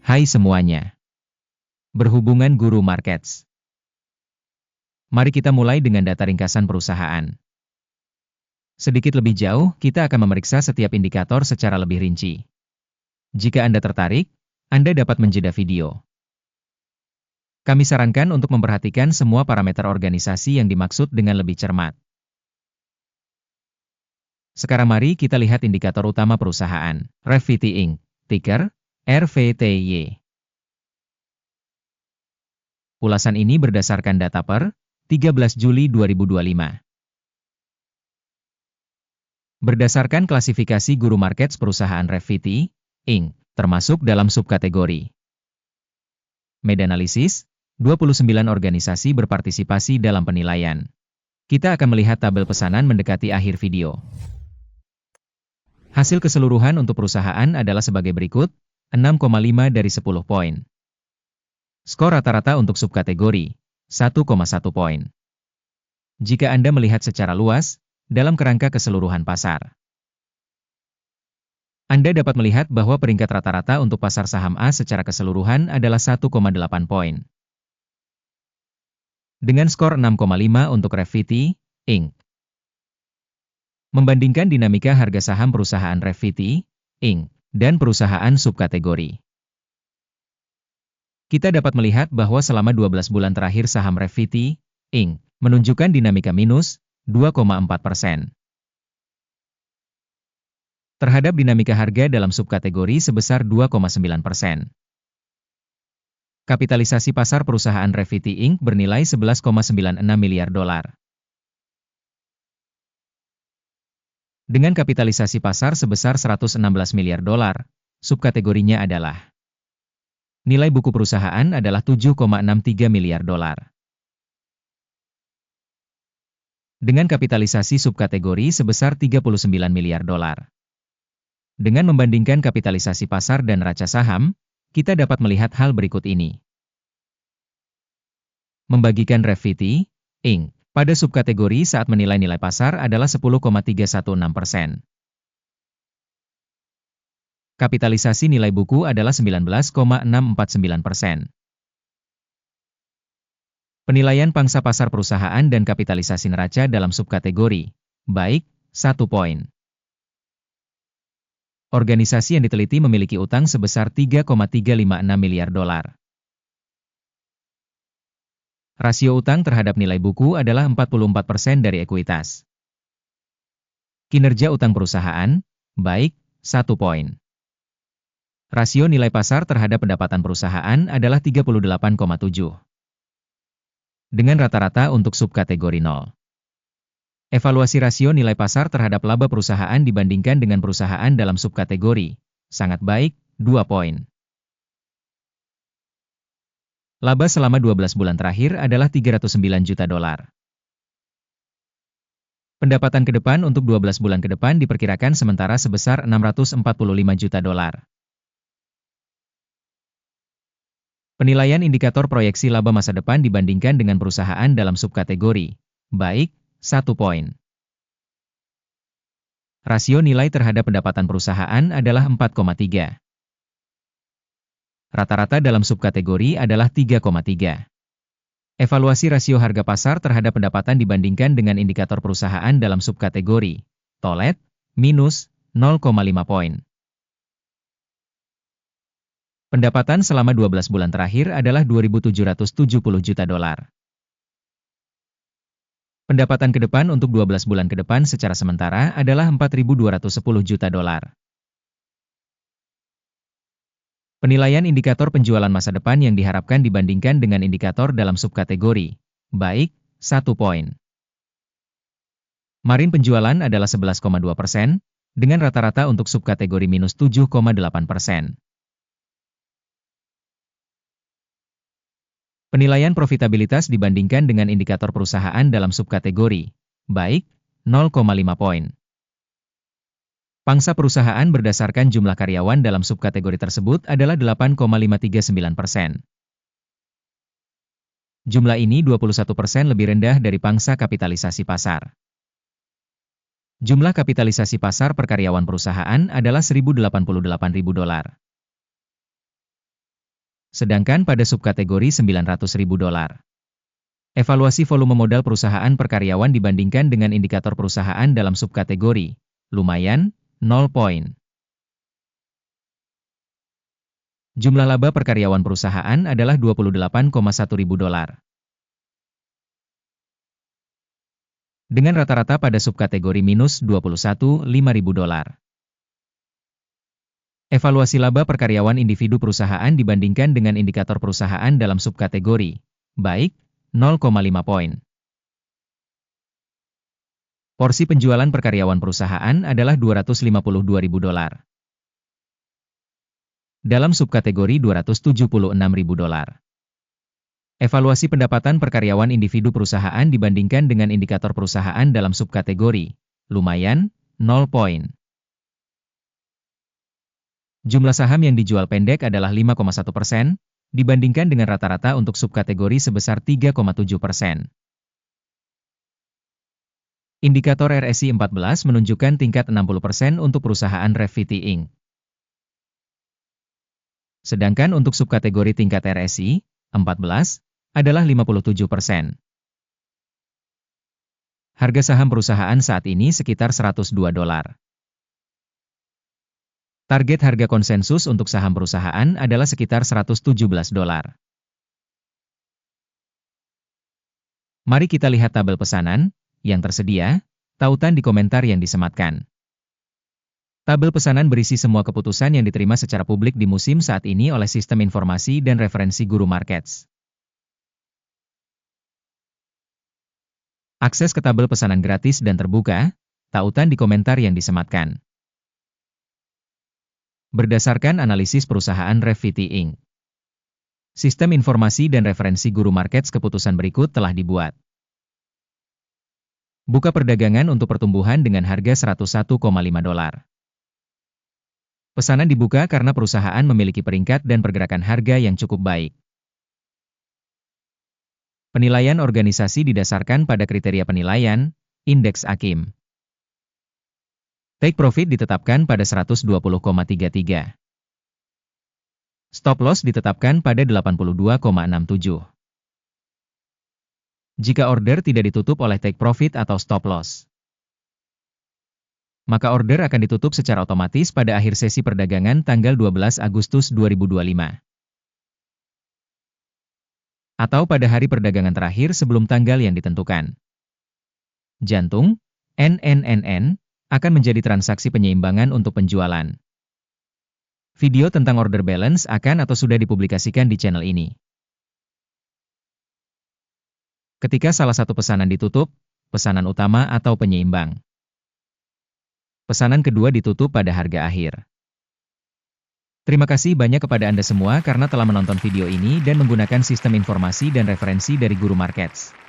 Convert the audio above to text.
Hai semuanya. Berhubungan Guru Markets. Mari kita mulai dengan data ringkasan perusahaan. Sedikit lebih jauh, kita akan memeriksa setiap indikator secara lebih rinci. Jika Anda tertarik, Anda dapat menjeda video. Kami sarankan untuk memperhatikan semua parameter organisasi yang dimaksud dengan lebih cermat. Sekarang mari kita lihat indikator utama perusahaan, Revvity Inc., ticker RVTY. Ulasan ini berdasarkan data per 13 Juli 2025. Berdasarkan klasifikasi Guru Markets perusahaan Revvity Inc., termasuk dalam subkategori Meta-analisis, 29 organisasi berpartisipasi dalam penilaian. Kita akan melihat tabel pesanan mendekati akhir video. Hasil keseluruhan untuk perusahaan adalah sebagai berikut, 6,5 dari 10 poin. Skor rata-rata untuk subkategori, 1,1 poin. Jika Anda melihat secara luas, dalam kerangka keseluruhan pasar, Anda dapat melihat bahwa peringkat rata-rata untuk pasar saham A secara keseluruhan adalah 1,8 poin. Dengan skor 6,5 untuk Revvity Inc. Membandingkan dinamika harga saham perusahaan Revvity Inc. dan perusahaan subkategori, kita dapat melihat bahwa selama 12 bulan terakhir saham Revvity Inc. menunjukkan dinamika minus 2,4%. Terhadap dinamika harga dalam subkategori sebesar 2,9%. Kapitalisasi pasar perusahaan Revvity Inc. bernilai 11,96 miliar dolar. Dengan kapitalisasi pasar sebesar 116 miliar dolar, subkategorinya adalah nilai buku perusahaan adalah 7,63 miliar dolar. Dengan kapitalisasi subkategori sebesar 39 miliar dolar. Dengan membandingkan kapitalisasi pasar dan raca saham, kita dapat melihat hal berikut ini. Membagikan Revvity Inc. pada subkategori saat menilai nilai pasar adalah 10,316%. Kapitalisasi nilai buku adalah 19,649%. Penilaian pangsa pasar perusahaan dan kapitalisasi neraca dalam subkategori, baik, 1 poin. Organisasi yang diteliti memiliki utang sebesar 3,356 miliar dolar. Rasio utang terhadap nilai buku adalah 44% dari ekuitas. Kinerja utang perusahaan, baik, 1 poin. Rasio nilai pasar terhadap pendapatan perusahaan adalah 38,7. Dengan rata-rata untuk subkategori 0. Evaluasi rasio nilai pasar terhadap laba perusahaan dibandingkan dengan perusahaan dalam subkategori, sangat baik, 2 poin. Laba selama 12 bulan terakhir adalah 309 juta dolar. Pendapatan ke depan untuk 12 bulan ke depan diperkirakan sementara sebesar 645 juta dolar. Penilaian indikator proyeksi laba masa depan dibandingkan dengan perusahaan dalam subkategori, baik, 1 poin. Rasio nilai terhadap pendapatan perusahaan adalah 4,3. Rata-rata dalam subkategori adalah 3,3. Evaluasi rasio harga pasar terhadap pendapatan dibandingkan dengan indikator perusahaan dalam subkategori, TOLET, minus 0,5 poin. Pendapatan selama 12 bulan terakhir adalah 2.770 juta dolar. Pendapatan ke depan untuk 12 bulan ke depan secara sementara adalah 4.210 juta dolar. Penilaian indikator penjualan masa depan yang diharapkan dibandingkan dengan indikator dalam subkategori, baik, 1 poin. Margin penjualan adalah 11,2%, dengan rata-rata untuk subkategori minus 7,8%. Penilaian profitabilitas dibandingkan dengan indikator perusahaan dalam subkategori, baik, 0,5 poin. Pangsa perusahaan berdasarkan jumlah karyawan dalam subkategori tersebut adalah 8,539%. Jumlah ini 21% lebih rendah dari pangsa kapitalisasi pasar. Jumlah kapitalisasi pasar per karyawan perusahaan adalah 1.088.000 dolar. Sedangkan pada subkategori $900.000. Evaluasi volume modal perusahaan per karyawan dibandingkan dengan indikator perusahaan dalam subkategori. Lumayan, 0 poin. Jumlah laba per karyawan perusahaan adalah $28,100. Dengan rata-rata pada subkategori minus $21,500. Evaluasi laba per karyawan individu perusahaan dibandingkan dengan indikator perusahaan dalam subkategori. Baik, 0,5 poin. Porsi penjualan per karyawan perusahaan adalah $252.000. Dalam subkategori $276.000. Evaluasi pendapatan per karyawan individu perusahaan dibandingkan dengan indikator perusahaan dalam subkategori. Lumayan, 0 poin. Jumlah saham yang dijual pendek adalah 5,1%, dibandingkan dengan rata-rata untuk subkategori sebesar 3,7%. Indikator RSI 14 menunjukkan tingkat 60% untuk perusahaan Revvity Inc. Sedangkan untuk subkategori tingkat RSI 14 adalah 57%. Harga saham perusahaan saat ini sekitar $102. Target harga konsensus untuk saham perusahaan adalah sekitar $117. Mari kita lihat tabel pesanan yang tersedia, tautan di komentar yang disematkan. Tabel pesanan berisi semua keputusan yang diterima secara publik di musim saat ini oleh Sistem Informasi dan Referensi Guru Markets. Akses ke tabel pesanan gratis dan terbuka, tautan di komentar yang disematkan. Berdasarkan analisis perusahaan Revvity Inc. Sistem Informasi dan Referensi Guru Markets keputusan berikut telah dibuat. Buka perdagangan untuk pertumbuhan dengan harga $101,5. Pesanan dibuka karena perusahaan memiliki peringkat dan pergerakan harga yang cukup baik. Penilaian organisasi didasarkan pada kriteria penilaian, Indeks AKIM. Take profit ditetapkan pada 120,33. Stop loss ditetapkan pada 82,67. Jika order tidak ditutup oleh take profit atau stop loss, maka order akan ditutup secara otomatis pada akhir sesi perdagangan tanggal 12 Agustus 2025. Atau pada hari perdagangan terakhir sebelum tanggal yang ditentukan. Jantung, NNNN, akan menjadi transaksi penyeimbangan untuk penjualan. Video tentang order balance akan atau sudah dipublikasikan di channel ini. Ketika salah satu pesanan ditutup, pesanan utama atau penyeimbang. Pesanan kedua ditutup pada harga akhir. Terima kasih banyak kepada Anda semua karena telah menonton video ini dan menggunakan sistem informasi dan referensi dari Guru Markets.